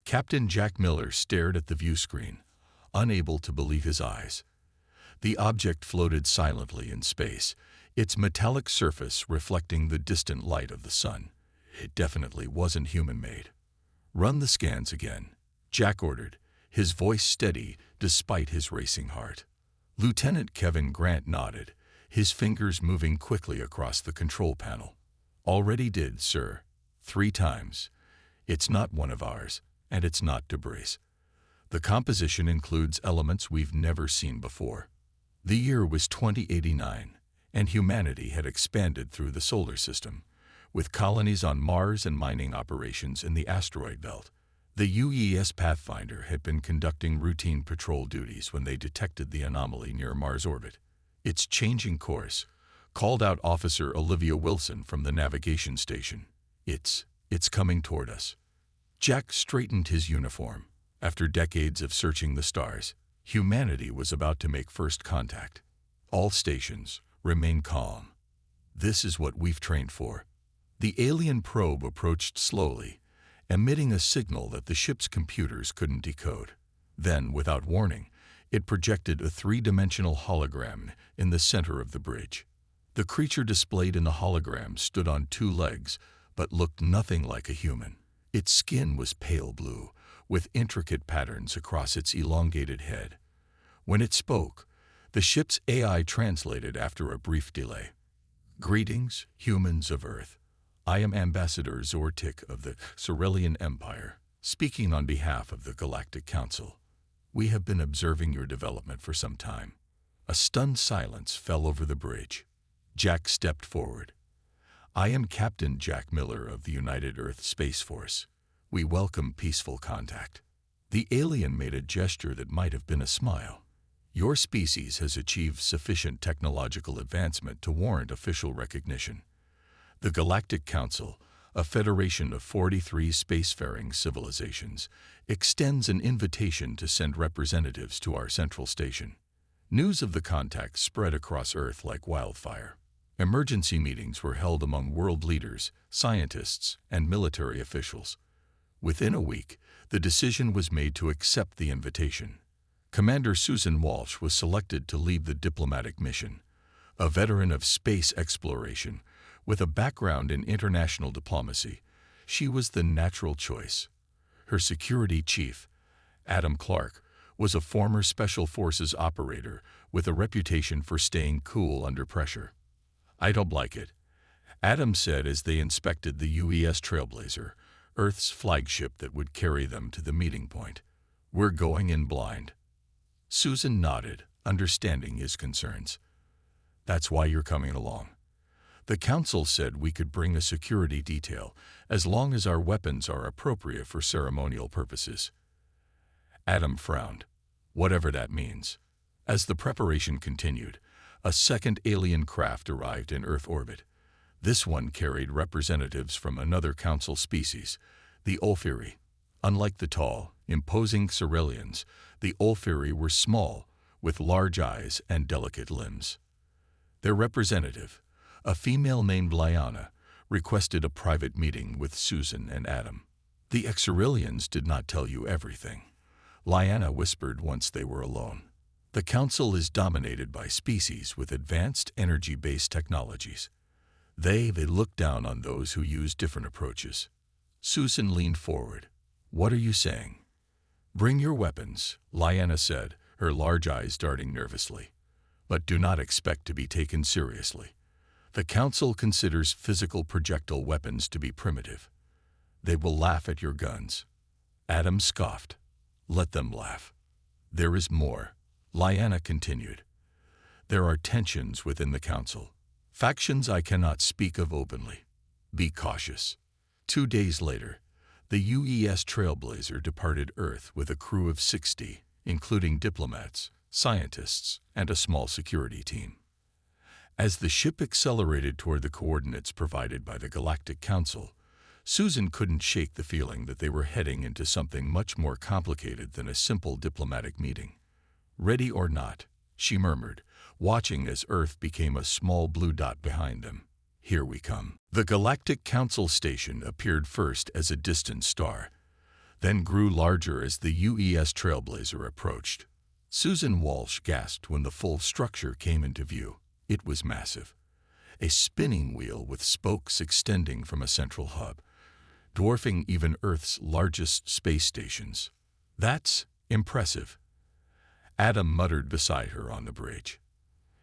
Captain Jack Miller stared at the view screen, unable to believe his eyes. The object floated silently in space, its metallic surface reflecting the distant light of the sun. It definitely wasn't human-made. "Run the scans again," Jack ordered, his voice steady despite his racing heart. Lieutenant Kevin Grant nodded, his fingers moving quickly across the control panel. "Already did, sir. 3 times. It's not one of ours, and it's not debris. The composition includes elements we've never seen before." The year was 2089, and humanity had expanded through the solar system, with colonies on Mars and mining operations in the asteroid belt. The UES Pathfinder had been conducting routine patrol duties when they detected the anomaly near Mars orbit. "It's changing course," called out Officer Olivia Wilson from the navigation station. It's coming toward us." Jack straightened his uniform. After decades of searching the stars, humanity was about to make first contact. "All stations, remain calm. This is what we've trained for." The alien probe approached slowly, emitting a signal that the ship's computers couldn't decode. Then, without warning, it projected a 3-dimensional hologram in the center of the bridge. The creature displayed in the hologram stood on 2 legs, but looked nothing like a human. Its skin was pale blue, with intricate patterns across its elongated head. When it spoke, the ship's AI translated after a brief delay. "Greetings, humans of Earth. I am Ambassador Zortik of the Cerulean Empire, speaking on behalf of the Galactic Council. We have been observing your development for some time." A stunned silence fell over the bridge. Jack stepped forward. "I am Captain Jack Miller of the United Earth Space Force. We welcome peaceful contact." The alien made a gesture that might have been a smile. "Your species has achieved sufficient technological advancement to warrant official recognition. The Galactic Council, a federation of 43 spacefaring civilizations, extends an invitation to send representatives to our central station." News of the contact spread across Earth like wildfire. Emergency meetings were held among world leaders, scientists, and military officials. Within a week, the decision was made to accept the invitation. Commander Susan Walsh was selected to lead the diplomatic mission. A veteran of space exploration, with a background in international diplomacy, she was the natural choice. Her security chief, Adam Clark, was a former Special Forces operator with a reputation for staying cool under pressure. "I don't like it," Adam said as they inspected the UES Trailblazer, Earth's flagship that would carry them to the meeting point. "We're going in blind." Susan nodded, understanding his concerns. "That's why you're coming along. The Council said we could bring a security detail as long as our weapons are appropriate for ceremonial purposes." Adam frowned, whatever that means. As the preparation continued, a second alien craft arrived in Earth orbit. This one carried representatives from another Council species, the Olfiri. Unlike the tall, imposing Ceruleans, the Olfiri were small, with large eyes and delicate limbs. Their representative, a female named Lyanna, requested a private meeting with Susan and Adam. "The Ceruleans did not tell you everything," Lyanna whispered once they were alone. "The Council is dominated by species with advanced energy-based technologies. They look down on those who use different approaches." Susan leaned forward. "What are you saying?" "Bring your weapons," Lyanna said, her large eyes darting nervously. "But do not expect to be taken seriously. The Council considers physical projectile weapons to be primitive. They will laugh at your guns." Adam scoffed. "Let them laugh. There is more," Lyanna continued. "There are tensions within the Council. Factions I cannot speak of openly. Be cautious." 2 days later, the UES Trailblazer departed Earth with a crew of 60, including diplomats, scientists, and a small security team. As the ship accelerated toward the coordinates provided by the Galactic Council, Susan couldn't shake the feeling that they were heading into something much more complicated than a simple diplomatic meeting. "Ready or not," she murmured, watching as Earth became a small blue dot behind them. "Here we come." The Galactic Council station appeared first as a distant star. then grew larger as the UES Trailblazer approached. Susan Walsh gasped when the full structure came into view. It was massive. A spinning wheel with spokes extending from a central hub, dwarfing even Earth's largest space stations. "That's impressive," Adam muttered beside her on the bridge.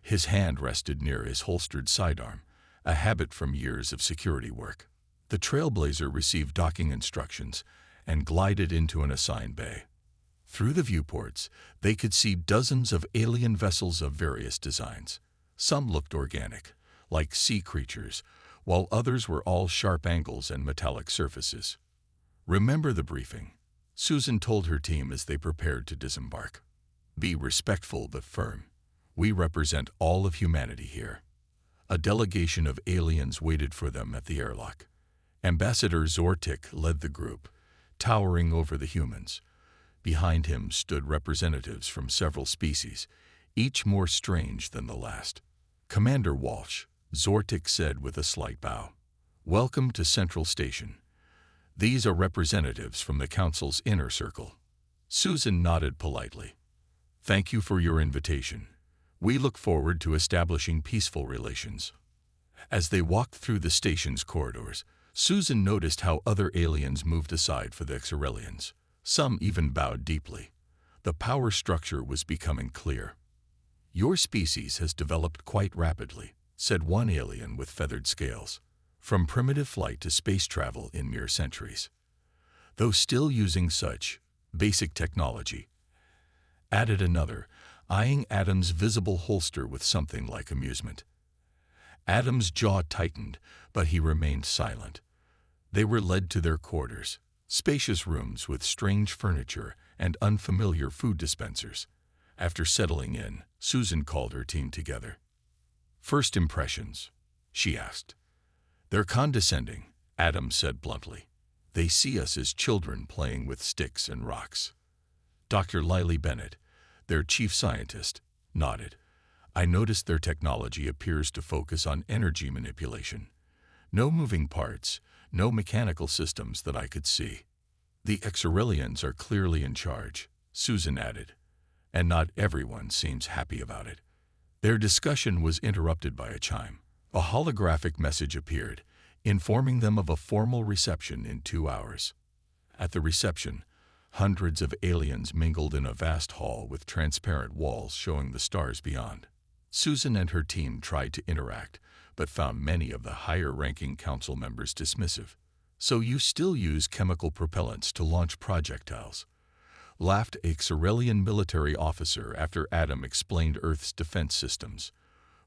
His hand rested near his holstered sidearm, a habit from years of security work. The Trailblazer received docking instructions and glided into an assigned bay. Through the viewports, they could see dozens of alien vessels of various designs. Some looked organic, like sea creatures, while others were all sharp angles and metallic surfaces. "Remember the briefing," Susan told her team as they prepared to disembark. "Be respectful but firm. We represent all of humanity here." A delegation of aliens waited for them at the airlock. Ambassador Zortik led the group, towering over the humans. Behind him stood representatives from several species, each more strange than the last. "Commander Walsh," Zortik said with a slight bow, "welcome to Central Station. These are representatives from the Council's inner circle." Susan nodded politely. "Thank you for your invitation. We look forward to establishing peaceful relations." As they walked through the station's corridors, Susan noticed how other aliens moved aside for the Xerelians. Some even bowed deeply. The power structure was becoming clear. "Your species has developed quite rapidly," said one alien with feathered scales, "from primitive flight to space travel in mere centuries. Though still using such basic technology," added another, eyeing Adam's visible holster with something like amusement. Adam's jaw tightened, but he remained silent. They were led to their quarters, spacious rooms with strange furniture and unfamiliar food dispensers. After settling in, Susan called her team together. "First impressions?" she asked. "They're condescending," Adam said bluntly. "They see us as children playing with sticks and rocks." Dr. Lily Bennett, their chief scientist, nodded. "I noticed their technology appears to focus on energy manipulation. No moving parts, no mechanical systems that I could see." "The Xerelians are clearly in charge," Susan added, "and not everyone seems happy about it." Their discussion was interrupted by a chime. A holographic message appeared, informing them of a formal reception in 2 hours. At the reception, hundreds of aliens mingled in a vast hall with transparent walls showing the stars beyond. Susan and her team tried to interact, but found many of the higher-ranking council members dismissive. "So you still use chemical propellants to launch projectiles?" laughed a Xerelian military officer after Adam explained Earth's defense systems.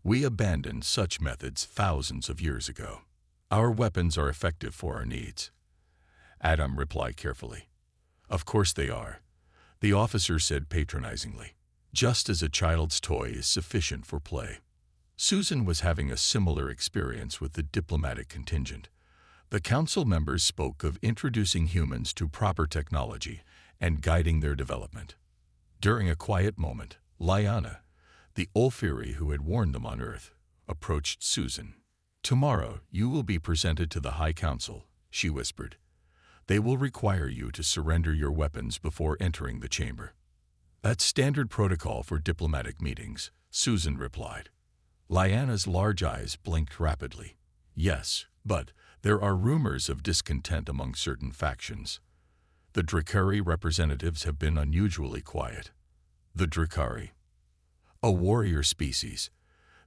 "We abandoned such methods thousands of years ago. Our weapons are effective for our needs." Adam replied carefully. "Of course they are," the officer said patronizingly, "just as a child's toy is sufficient for play." Susan was having a similar experience with the diplomatic contingent. The council members spoke of introducing humans to proper technology and guiding their development. During a quiet moment, Lyanna, the Olfiri who had warned them on Earth, approached Susan. "Tomorrow you will be presented to the High Council," she whispered. "They will require you to surrender your weapons before entering the chamber." "That's standard protocol for diplomatic meetings," Susan replied. Lyanna's large eyes blinked rapidly. "Yes, but there are rumors of discontent among certain factions. The Drakari representatives have been unusually quiet." "The Drakari?" "A warrior species.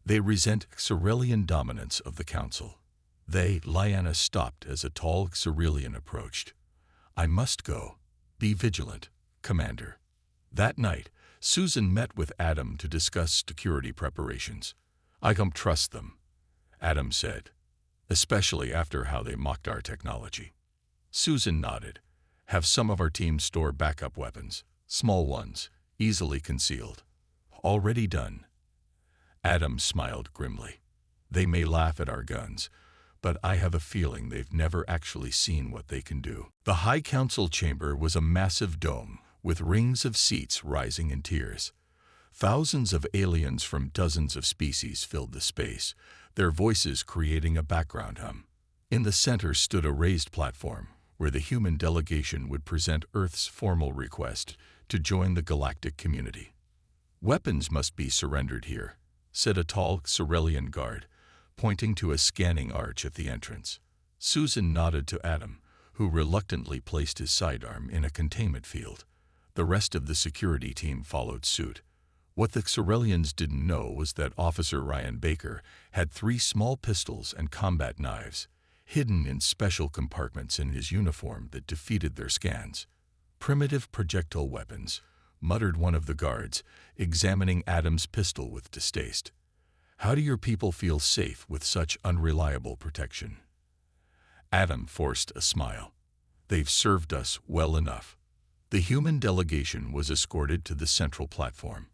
They resent Xerelian dominance of the council." Lyanna stopped as a tall Xerelian approached. "I must go. Be vigilant, Commander." That night, Susan met with Adam to discuss security preparations. "I don't trust them," Adam said, "especially after how they mocked our technology." Susan nodded. "Have some of our team store backup weapons, small ones, easily concealed." "Already done." Adam smiled grimly. "They may laugh at our guns, but I have a feeling they've never actually seen what they can do." The High Council chamber was a massive dome, with rings of seats rising in tiers. Thousands of aliens from dozens of species filled the space, their voices creating a background hum. In the center stood a raised platform, where the human delegation would present Earth's formal request to join the galactic community. "Weapons must be surrendered here," said a tall Xerelian guard, pointing to a scanning arch at the entrance. Susan nodded to Adam, who reluctantly placed his sidearm in a containment field. The rest of the security team followed suit. What the Xerelians didn't know was that Officer Ryan Baker had 3 small pistols and combat knives, hidden in special compartments in his uniform that defeated their scans. "Primitive projectile weapons," muttered one of the guards, examining Adam's pistol with distaste. "How do your people feel safe with such unreliable protection?" Adam forced a smile. "They've served us well enough." The human delegation was escorted to the central platform.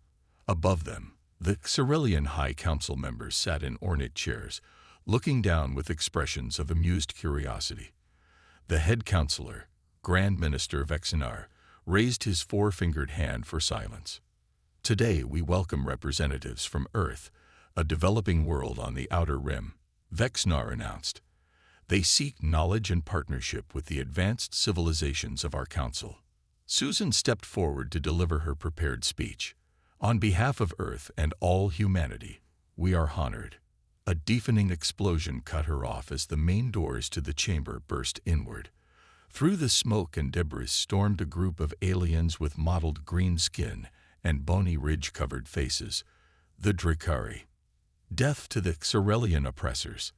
Above them, the Xerelian High Council members sat in ornate chairs, looking down with expressions of amused curiosity. The head counselor, Grand Minister Vexinar, raised his 4-fingered hand for silence. "Today we welcome representatives from Earth, a developing world on the Outer Rim," Vexinar announced. "They seek knowledge and partnership with the advanced civilizations of our council." Susan stepped forward to deliver her prepared speech. "On behalf of Earth and all humanity, we are honored." A deafening explosion cut her off as the main doors to the chamber burst inward. Through the smoke and debris stormed a group of aliens with mottled green skin and bony ridge-covered faces, the Drakari. "Death to the Xerelian oppressors!"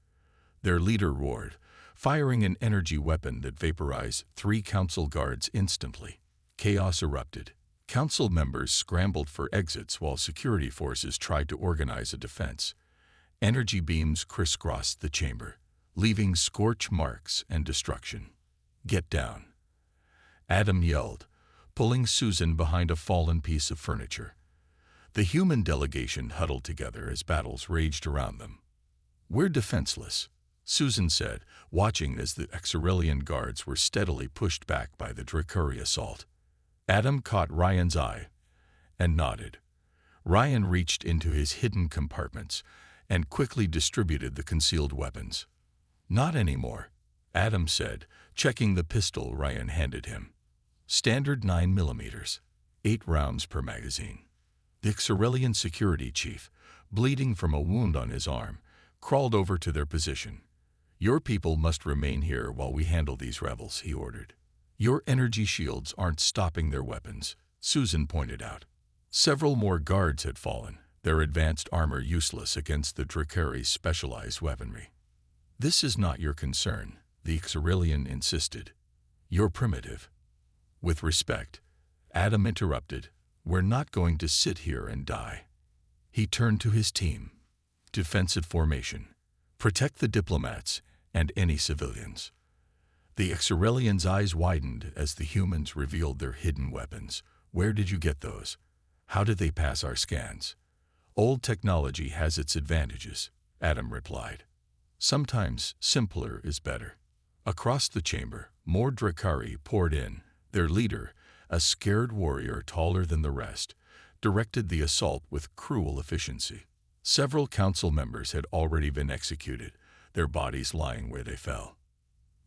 Their leader roared, firing an energy weapon that vaporized 3 council guards instantly. Chaos erupted. Council members scrambled for exits while security forces tried to organize a defense. Energy beams crisscrossed the chamber, leaving scorch marks and destruction. "Get down," Adam yelled, pulling Susan behind a fallen piece of furniture. The human delegation huddled together as battles raged around them. "We're defenseless," Susan said, watching as the Xerelian guards were steadily pushed back by the Drakari assault. Adam caught Ryan's eye and nodded. Ryan reached into his hidden compartments and quickly distributed the concealed weapons. "Not anymore," Adam said, checking the pistol Ryan handed him. "Standard 9mm, 8 rounds per magazine." The Xerelian security chief, bleeding from a wound on his arm, crawled over to their position. "Your people must remain here while we handle these rebels," he ordered. "Your energy shields aren't stopping their weapons," Susan pointed out. Several more guards had fallen, their advanced armor useless against the Drakari's specialized weaponry. "This is not your concern," the Xerelian insisted. "You're primitive." With respect, Adam interrupted, "We're not going to sit here and die." He turned to his team. "Defensive formation. Protect the diplomats and any civilians." The Xerelian's eyes widened as the humans revealed their hidden weapons. "Where did you get those? How did they pass our scans?" "Old technology has its advantages," Adam replied. "Sometimes simpler is better." Across the chamber, more Drakari poured in. Their leader, a scared warrior taller than the rest, directed the assault with cruel efficiency. Several council members had already been executed, their bodies lying where they fell.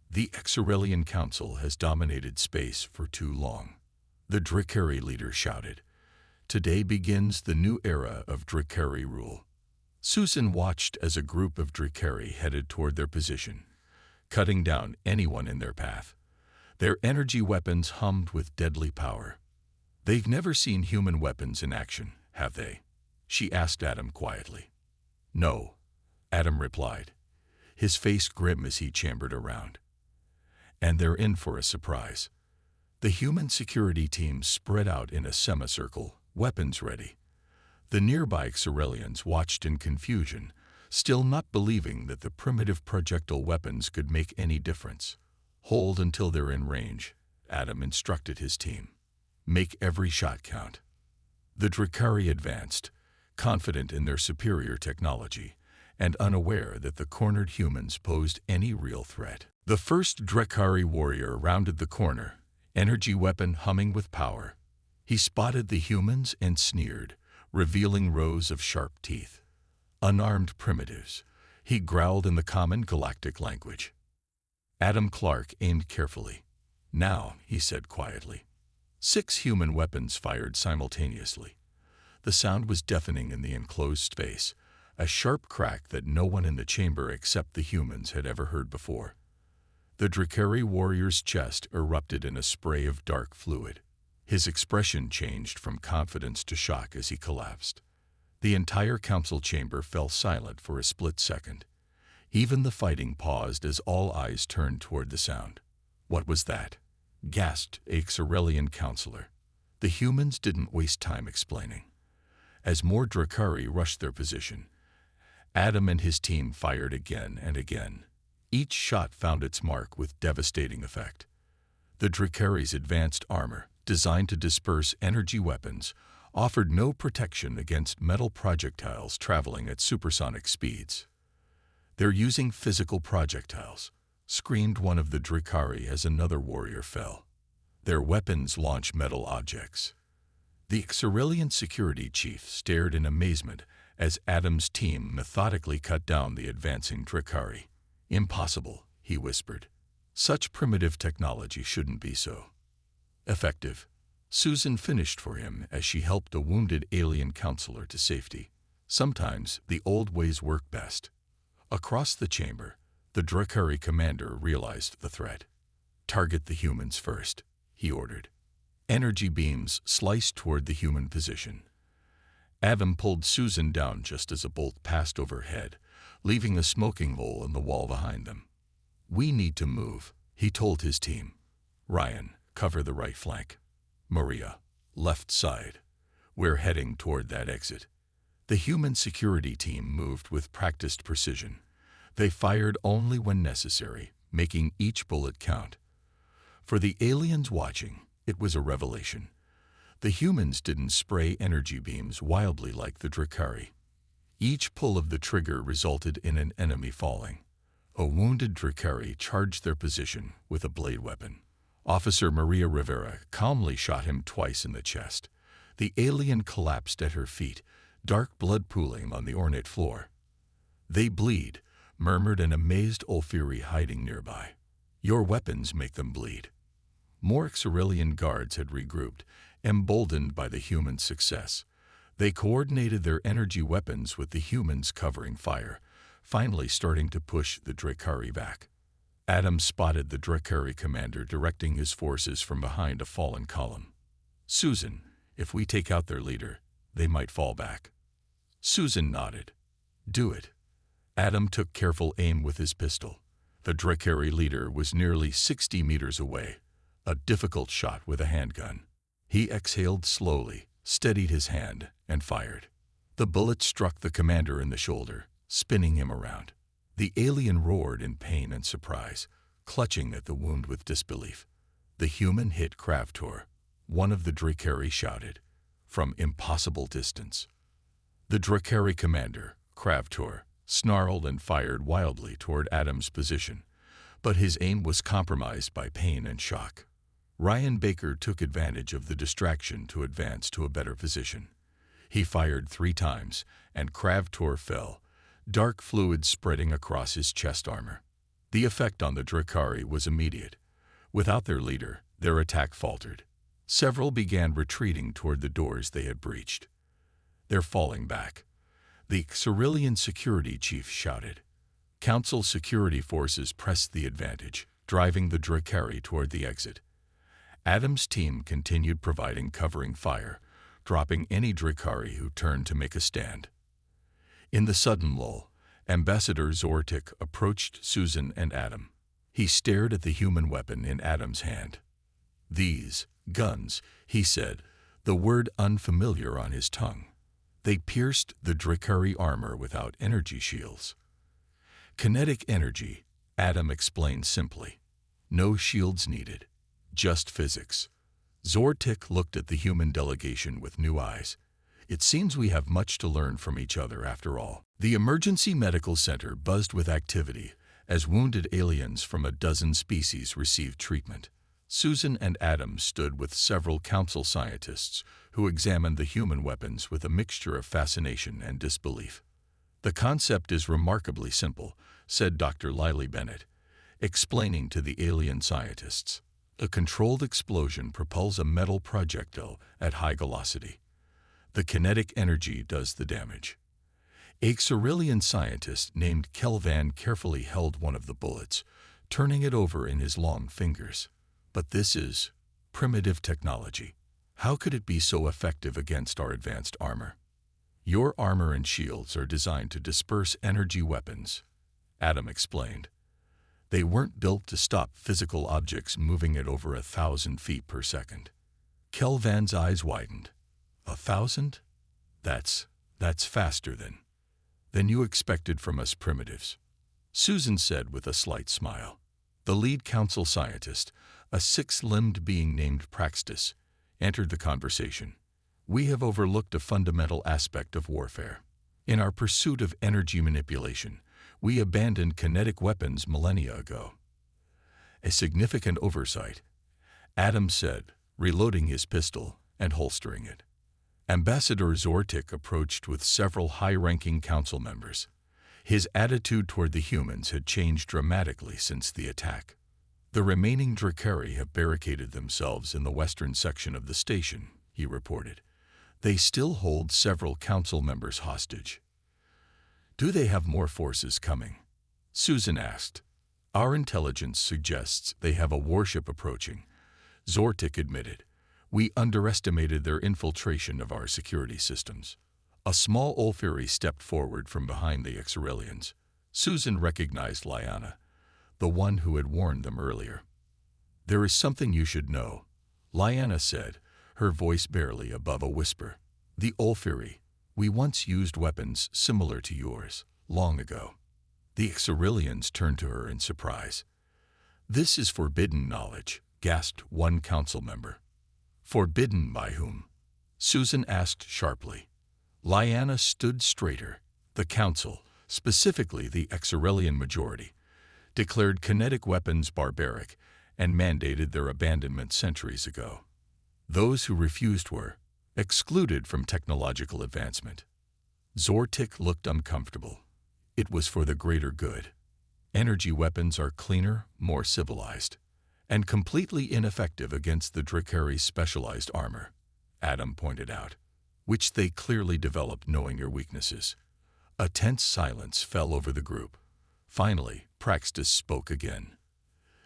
"The Xerelian Council has dominated space for too long," the Drakari leader shouted. "Today begins the new era of Drakari rule." Susan watched as a group of Drakari headed toward their position, cutting down anyone in their path. Their energy weapons hummed with deadly power. "They've never seen human weapons in action, have they?" she asked Adam quietly. "No," Adam replied, his face grim as he chambered around. "And they're in for a surprise." The human security team spread out in a semicircle, weapons ready. The nearby Xerelians watched in confusion, still not believing that the primitive projectile weapons could make any difference. "Hold until they're in range," Adam instructed his team. "Make every shot count." The Drakari advanced, confident in their superior technology, and unaware that the cornered humans posed any real threat. The first Drakari warrior rounded the corner, energy weapon humming with power. He spotted the humans and sneered, revealing rows of sharp teeth. "Unarmed primitives," he growled in the common galactic language. Adam Clark aimed carefully, "Now," he said quietly. 6 human weapons fired simultaneously. The sound was deafening in the enclosed space, a sharp crack that no one in the chamber except the humans had ever heard before. The Drakari warrior's chest erupted in a spray of dark fluid. His expression changed from confidence to shock as he collapsed. The entire council chamber fell silent for a split second. Even the fighting paused as all eyes turned toward the sound. "What was that?" gasped a Xerelian counselor. The humans didn't waste time explaining. As more Drakari rushed their position, Adam and his team fired again and again. Each shot found its mark with devastating effect. The Drakari's advanced armor, designed to disperse energy weapons, offered no protection against metal projectiles traveling at supersonic speeds. "They're using physical projectiles," screamed one of the Drakari as another warrior fell. "Their weapons launch metal objects." The Xerelian security chief stared in amazement as Adam's team methodically cut down the advancing Drakari. "Impossible," he whispered. "Such primitive technology shouldn't be so effective." Susan finished for him as she helped a wounded alien counselor to safety. Sometimes the old ways work best. Across the chamber, the Drakari commander realized the threat. "Target the humans first," he ordered. Energy beams sliced toward the human position. Adam pulled Susan down just as a bolt passed overhead, leaving a smoking hole in the wall behind them. "We need to move," he told his team. "Ryan, cover the right flank. Maria, left side. We're heading toward that exit." The human security team moved with practiced precision. They fired only when necessary, making each bullet count. For the aliens watching, it was a revelation. The humans didn't spray energy beams wildly like the Drakari. Each pull of the trigger resulted in an enemy falling. A wounded Drakari charged their position with a blade weapon. Officer Maria Rivera calmly shot him twice in the chest. The alien collapsed at her feet, dark blood pooling on the ornate floor. "They bleed," murmured an amazed Ulfiri hiding nearby. "Your weapons make them bleed." More Xerelian guards had regrouped, emboldened by the human success. They coordinated their energy weapons with the humans covering fire, finally starting to push the Drakari back. Adam spotted the Drakari commander directing his forces from behind a fallen column. "Susan, if we take out their leader, they might fall back." Susan nodded. "Do it." Adam took careful aim with his pistol. The Drakari leader was nearly 60 meters away, a difficult shot with a handgun. He exhaled slowly, steadied his hand, and fired. The bullet struck the commander in the shoulder, spinning him around. The alien roared in pain and surprise, clutching at the wound with disbelief. "The human hit Kravtor," one of the Drakari shouted, from impossible distance. The Drakari commander, Kravtor, snarled and fired wildly toward Adam's position, but his aim was compromised by pain and shock. Ryan Baker took advantage of the distraction to advance to a better position. He fired 3 times, and Kravtor fell, dark fluid spreading across his chest armor. The effect on the Drakari was immediate. Without their leader, their attack faltered. Several began retreating toward the doors they had breached. "They're falling back," the Xerelian security chief shouted. Council security forces pressed the advantage, driving the Drakari toward the exit. Adam's team continued providing covering fire, dropping any Drakari who turned to make a stand. In the sudden lull, Ambassador Zortik approached Susan and Adam. He stared at the human weapon in Adam's hand. "These guns," he said, the word unfamiliar on his tongue. "They pierced the Drakari armor without energy shields." "Kinetic energy," Adam explained simply. "No shields needed. Just physics." Zortik looked at the human delegation with new eyes. "It seems we have much to learn from each other after all." The emergency medical center buzzed with activity as wounded aliens from a dozen species received treatment. Susan and Adam stood with several council scientists who examined the human weapons with a mixture of fascination and disbelief. "The concept is remarkably simple," said Dr. Lily Bennett, explaining to the alien scientists. A controlled explosion propels a metal projectile at high velocity. The kinetic energy does the damage. A Xyrillian scientist named Kelvan carefully held one of the bullets, turning it over in his long fingers. But this is primitive technology. How could it be so effective against our advanced armor? Your armor and shields are designed to disperse energy weapons, Adam explained. They weren't built to stop physical objects moving at over 1,000 feet per second. Kelvan's eyes widened. 1,000? That's faster than you expected from us primitives, Susan said with a slight smile. The lead council scientist, a six-limbed being named Praxis, entered the conversation. We have overlooked a fundamental aspect of warfare. In our pursuit of energy manipulation, we abandoned kinetic weapons millennia ago. A significant oversight, Adam said, reloading his pistol and holstering it. Ambassador Zortik approached with several high-ranking council members. His attitude toward the humans had changed dramatically since the attack. The remaining Drakari have barricaded themselves in the western section of the station, he reported. They still hold several council members hostage. Do they have more forces coming? Susan asked. Our intelligence suggests they have a warship approaching, Zortik admitted. We underestimated their infiltration of our security systems. A small Ulfiri stepped forward from behind the Xyrillians. Susan recognized Lyanna, the one who had warned them earlier. There is something you should know, Lyanna said, her voice barely above a whisper. The Ulfiri, we once used weapons similar to yours, long ago. The Xyrillians turned to her in surprise. This is forbidden knowledge, gasped one council member. Forbidden by whom? Susan asked sharply. Lyanna stood straighter. The council, specifically the Xyrillian majority, declared kinetic weapons barbaric and mandated their abandonment centuries ago. Those who refused were excluded from technological advancement. Zortik looked uncomfortable. It was for the greater good. Energy weapons are cleaner, more civilized, and completely ineffective against the Drakari's specialized armor, Adam pointed out, which they clearly developed knowing your weaknesses. A tense silence fell over the group. Finally, Praxis spoke again.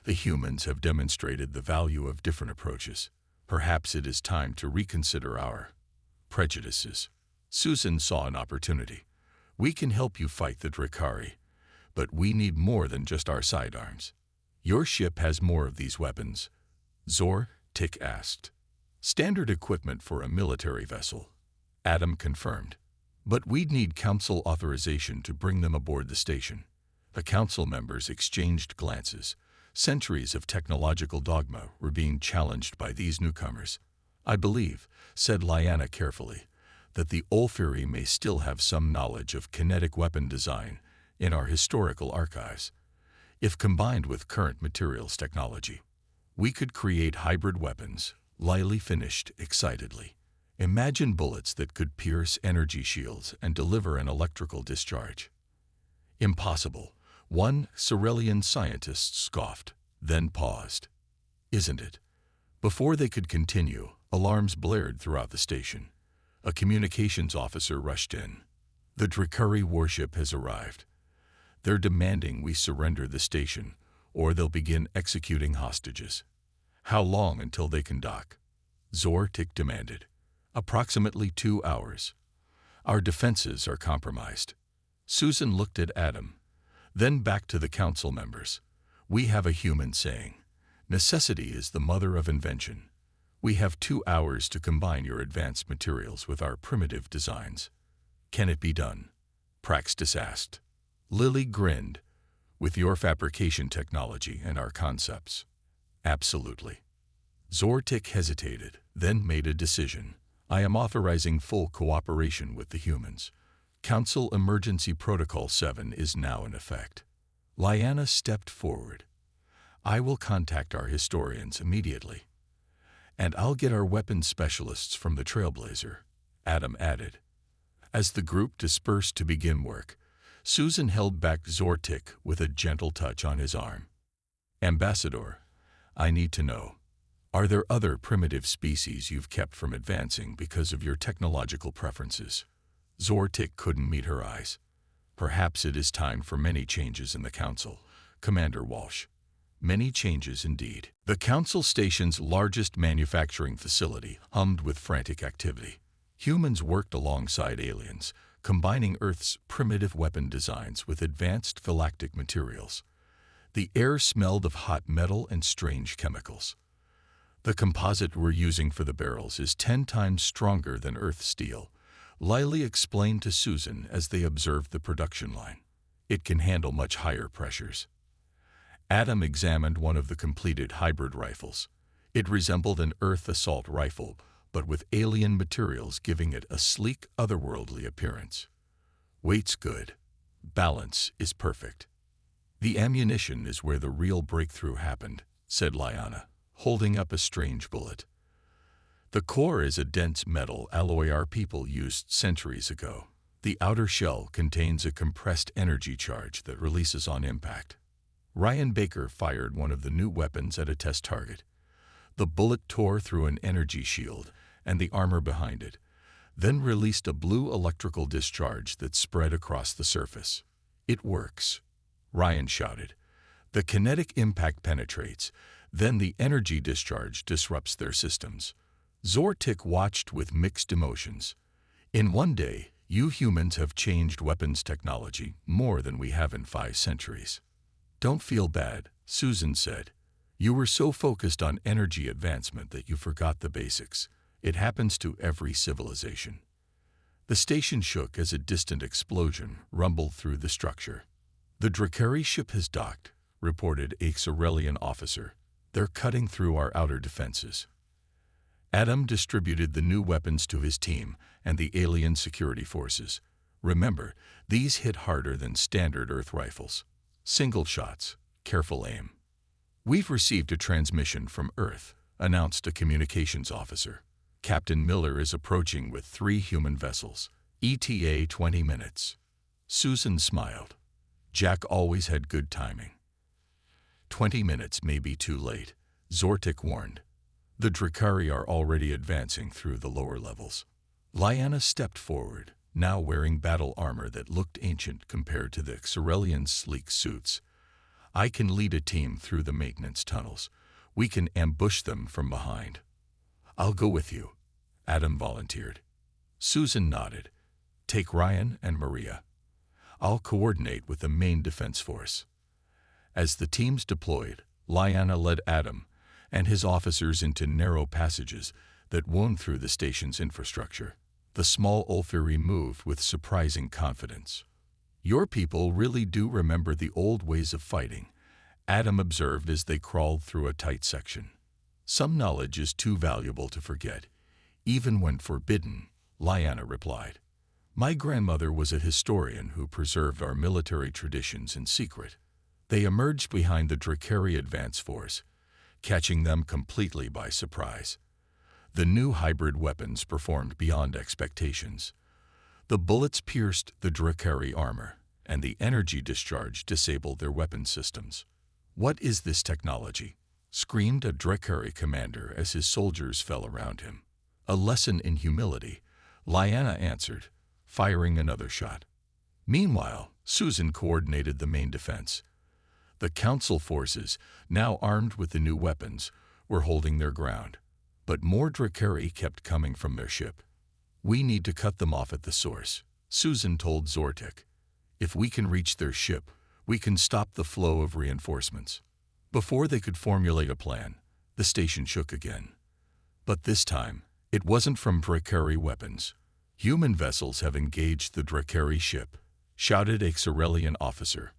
The humans have demonstrated the value of different approaches. Perhaps it is time to reconsider our prejudices. Susan saw an opportunity. We can help you fight the Drakari, but we need more than just our sidearms. Your ship has more of these weapons, Zortik asked. Standard equipment for a military vessel, Adam confirmed. But we'd need council authorization to bring them aboard the station. The council members exchanged glances. Centuries of technological dogma were being challenged by these newcomers. I believe, said Lyanna carefully, that the Ulfiri may still have some knowledge of kinetic weapon design in our historical archives. If combined with current materials technology, we could create hybrid weapons, Lily finished excitedly. Imagine bullets that could pierce energy shields and deliver an electrical discharge. Impossible, one Xyrillian scientist scoffed, then paused. Isn't it? Before they could continue, alarms blared throughout the station. A communications officer rushed in. The Drakari warship has arrived. They're demanding we surrender the station, or they'll begin executing hostages. How long until they can dock? Zortik demanded. Approximately 2 hours. Our defenses are compromised. Susan looked at Adam, then back to the council members. We have a human saying, necessity is the mother of invention. We have 2 hours to combine your advanced materials with our primitive designs. Can it be done? Praxis asked. Lily grinned. With your fabrication technology and our concepts. Absolutely. Zortik hesitated, then made a decision. I am authorizing full cooperation with the humans. Council Emergency Protocol 7 is now in effect. Lyanna stepped forward. I will contact our historians immediately. And I'll get our weapons specialists from the Trailblazer, Adam added. As the group dispersed to begin work, Susan held back Zortik with a gentle touch on his arm. Ambassador, I need to know. Are there other primitive species you've kept from advancing because of your technological preferences? Zortik couldn't meet her eyes. Perhaps it is time for many changes in the Council, Commander Walsh. Many changes indeed. The Council Station's largest manufacturing facility hummed with frantic activity. Humans worked alongside aliens, combining Earth's primitive weapon designs with advanced galactic materials. The air smelled of hot metal and strange chemicals. The composite we're using for the barrels is 10 times stronger than Earth steel, Lily explained to Susan as they observed the production line. It can handle much higher pressures. Adam examined one of the completed hybrid rifles. It resembled an Earth assault rifle, but with alien materials giving it a sleek, otherworldly appearance. Weight's good. Balance is perfect. The ammunition is where the real breakthrough happened, said Lyanna, holding up a strange bullet. The core is a dense metal alloy our people used centuries ago. The outer shell contains a compressed energy charge that releases on impact. Ryan Baker fired one of the new weapons at a test target. The bullet tore through an energy shield and the armor behind it, then released a blue electrical discharge that spread across the surface. It works, Ryan shouted. The kinetic impact penetrates, then the energy discharge disrupts their systems. Zortik watched with mixed emotions. In one day, you humans have changed weapons technology more than we have in 5 centuries. Don't feel bad, Susan said. You were so focused on energy advancement that you forgot the basics. It happens to every civilization. The station shook as a distant explosion rumbled through the structure. The Drakari ship has docked, reported a Xerelian officer. They're cutting through our outer defenses. Adam distributed the new weapons to his team and the alien security forces. Remember, these hit harder than standard Earth rifles. Single shots, careful aim. We've received a transmission from Earth, announced a communications officer. Captain Miller is approaching with 3 human vessels. ETA 20 minutes. Susan smiled. Jack always had good timing. 20 minutes may be too late, Zortik warned. The Drakari are already advancing through the lower levels. Lyanna stepped forward, now wearing battle armor that looked ancient compared to the Xerelians' sleek suits. I can lead a team through the maintenance tunnels. We can ambush them from behind. I'll go with you, Adam volunteered. Susan nodded. Take Ryan and Maria. I'll coordinate with the main defense force. As the teams deployed, Lyanna led Adam and his officers into narrow passages that wound through the station's infrastructure. The small Ulfiri moved with surprising confidence. Your people really do remember the old ways of fighting, Adam observed as they crawled through a tight section. Some knowledge is too valuable to forget, even when forbidden, Lyanna replied. My grandmother was a historian who preserved our military traditions in secret. They emerged behind the Drakari advance force, catching them completely by surprise. The new hybrid weapons performed beyond expectations. The bullets pierced the Drakari armor, and the energy discharge disabled their weapon systems. What is this technology? Screamed a Drakari commander as his soldiers fell around him. A lesson in humility, Lyanna answered, firing another shot. Meanwhile, Susan coordinated the main defense. The Council forces, now armed with the new weapons, were holding their ground. But more Drakari kept coming from their ship. We need to cut them off at the source, Susan told Zortik. If we can reach their ship, we can stop the flow of reinforcements. Before they could formulate a plan, the station shook again. But this time, it wasn't from Drakari weapons. Human vessels have engaged the Drakari ship, shouted a Xerelian officer.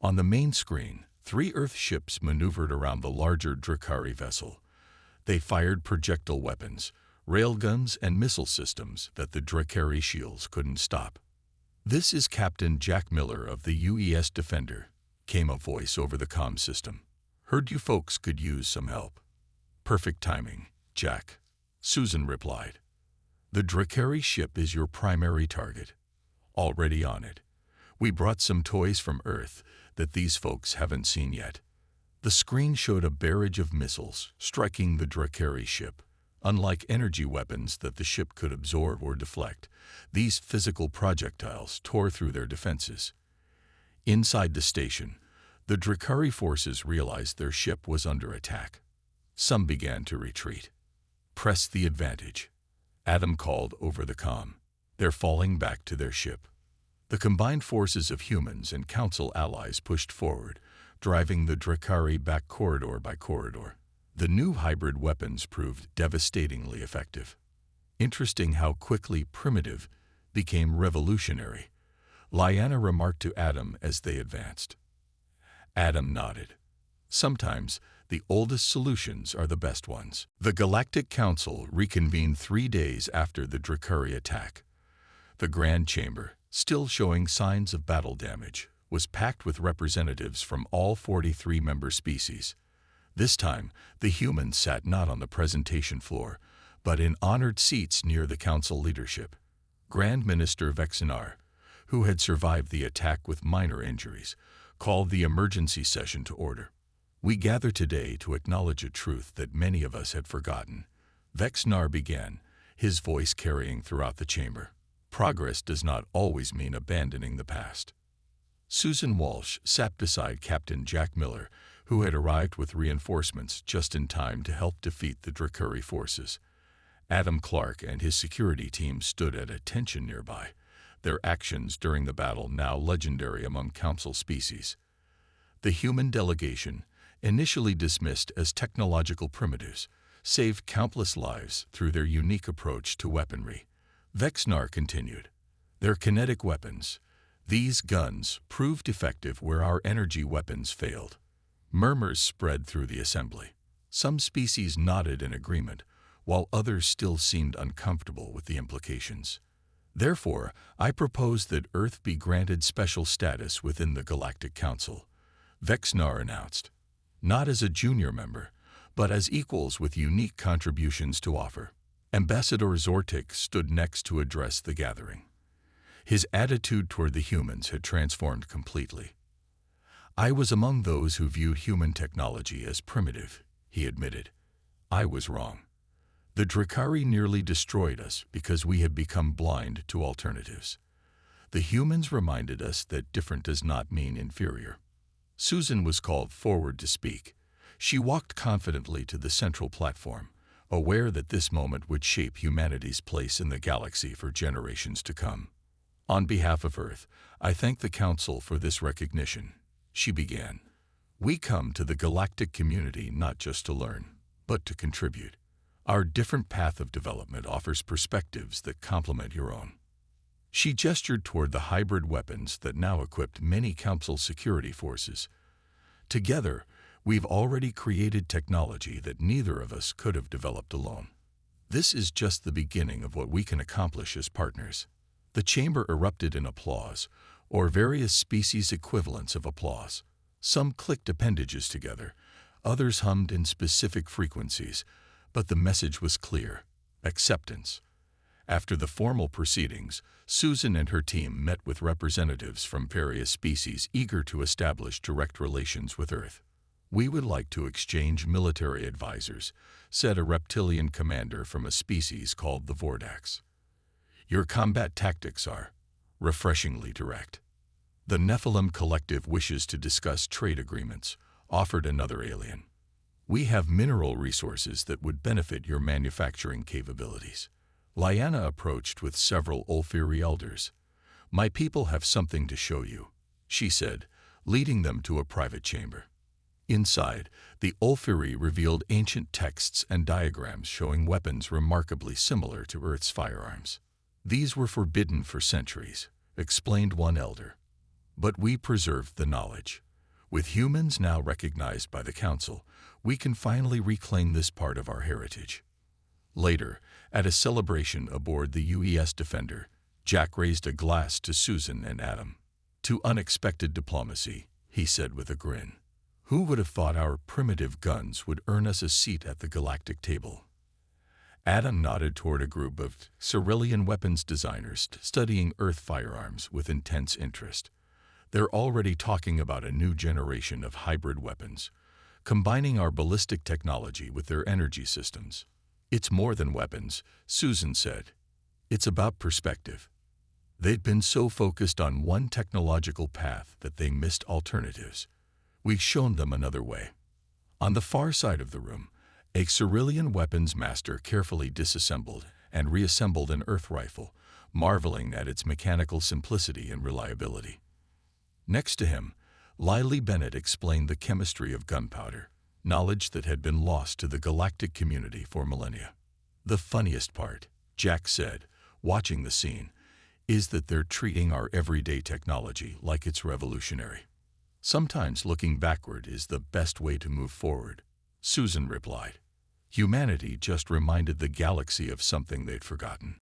On the main screen, 3 Earth ships maneuvered around the larger Drakari vessel. They fired projectile weapons, railguns, and missile systems that the Drakari shields couldn't stop. This is Captain Jack Miller of the UES Defender, came a voice over the comm system. Heard you folks could use some help. Perfect timing, Jack, Susan replied. The Drakari ship is your primary target. Already on it. We brought some toys from Earth that these folks haven't seen yet. The screen showed a barrage of missiles striking the Drakari ship. Unlike energy weapons that the ship could absorb or deflect, these physical projectiles tore through their defenses. Inside the station, the Drakari forces realized their ship was under attack. Some began to retreat. "Press the advantage," Adam called over the comm. "They're falling back to their ship." The combined forces of humans and Council allies pushed forward, driving the Drakari back corridor by corridor. The new hybrid weapons proved devastatingly effective. Interesting how quickly primitive became revolutionary, Lyanna remarked to Adam as they advanced. Adam nodded. Sometimes, the oldest solutions are the best ones. The Galactic Council reconvened 3 days after the Drakari attack. The Grand Chamber, still showing signs of battle damage, was packed with representatives from all 43 member species. This time, the humans sat not on the presentation floor, but in honored seats near the Council leadership. Grand Minister Vexenar, who had survived the attack with minor injuries, called the emergency session to order. "We gather today to acknowledge a truth that many of us had forgotten," Vexenar began, his voice carrying throughout the chamber. "Progress does not always mean abandoning the past." Susan Walsh sat beside Captain Jack Miller, who had arrived with reinforcements just in time to help defeat the Drakari forces. Adam Clark and his security team stood at attention nearby, their actions during the battle now legendary among Council species. The human delegation, initially dismissed as technological primitives, saved countless lives through their unique approach to weaponry. Vexenar continued, "Their kinetic weapons, these guns, proved effective where our energy weapons failed." Murmurs spread through the assembly. Some species nodded in agreement, while others still seemed uncomfortable with the implications. "Therefore, I propose that Earth be granted special status within the Galactic Council," Vexenar announced. "Not as a junior member, but as equals with unique contributions to offer." Ambassador Zortik stood next to address the gathering. His attitude toward the humans had transformed completely. "I was among those who viewed human technology as primitive," he admitted. "I was wrong. The Drakari nearly destroyed us because we had become blind to alternatives. The humans reminded us that different does not mean inferior." Susan was called forward to speak. She walked confidently to the central platform, aware that this moment would shape humanity's place in the galaxy for generations to come. "On behalf of Earth, I thank the Council for this recognition," she began. "We come to the galactic community not just to learn, but to contribute. Our different path of development offers perspectives that complement your own." She gestured toward the hybrid weapons that now equipped many Council security forces. "Together, we've already created technology that neither of us could have developed alone. This is just the beginning of what we can accomplish as partners." The chamber erupted in applause, or various species equivalents of applause. Some clicked appendages together, others hummed in specific frequencies, but the message was clear: acceptance. After the formal proceedings, Susan and her team met with representatives from various species eager to establish direct relations with Earth. "We would like to exchange military advisors," said a reptilian commander from a species called the Vordax. "Your combat tactics are refreshingly direct." "The Nephilim Collective wishes to discuss trade agreements," offered another alien. "We have mineral resources that would benefit your manufacturing capabilities." Lyanna approached with several Ulfiri elders. "My people have something to show you," she said, leading them to a private chamber. Inside, the Ulfiri revealed ancient texts and diagrams showing weapons remarkably similar to Earth's firearms. "These were forbidden for centuries," explained one elder. "But we preserved the knowledge. With humans now recognized by the Council, we can finally reclaim this part of our heritage." Later, at a celebration aboard the UES Defender, Jack raised a glass to Susan and Adam. "To unexpected diplomacy," he said with a grin. "Who would have thought our primitive guns would earn us a seat at the galactic table?" Adam nodded toward a group of Cerulean weapons designers studying Earth firearms with intense interest. "They're already talking about a new generation of hybrid weapons. combining our ballistic technology with their energy systems. It's more than weapons, Susan said. It's about perspective. They'd been so focused on one technological path that they missed alternatives. We've shown them another way. On the far side of the room, a Cerulean weapons master carefully disassembled and reassembled an Earth rifle, marveling at its mechanical simplicity and reliability. Next to him, Lily Bennett explained the chemistry of gunpowder, knowledge that had been lost to the Galactic community for millennia. The funniest part, Jack said, watching the scene, is that they're treating our everyday technology like it's revolutionary. Sometimes looking backward is the best way to move forward, Susan replied. Humanity just reminded the galaxy of something they'd forgotten.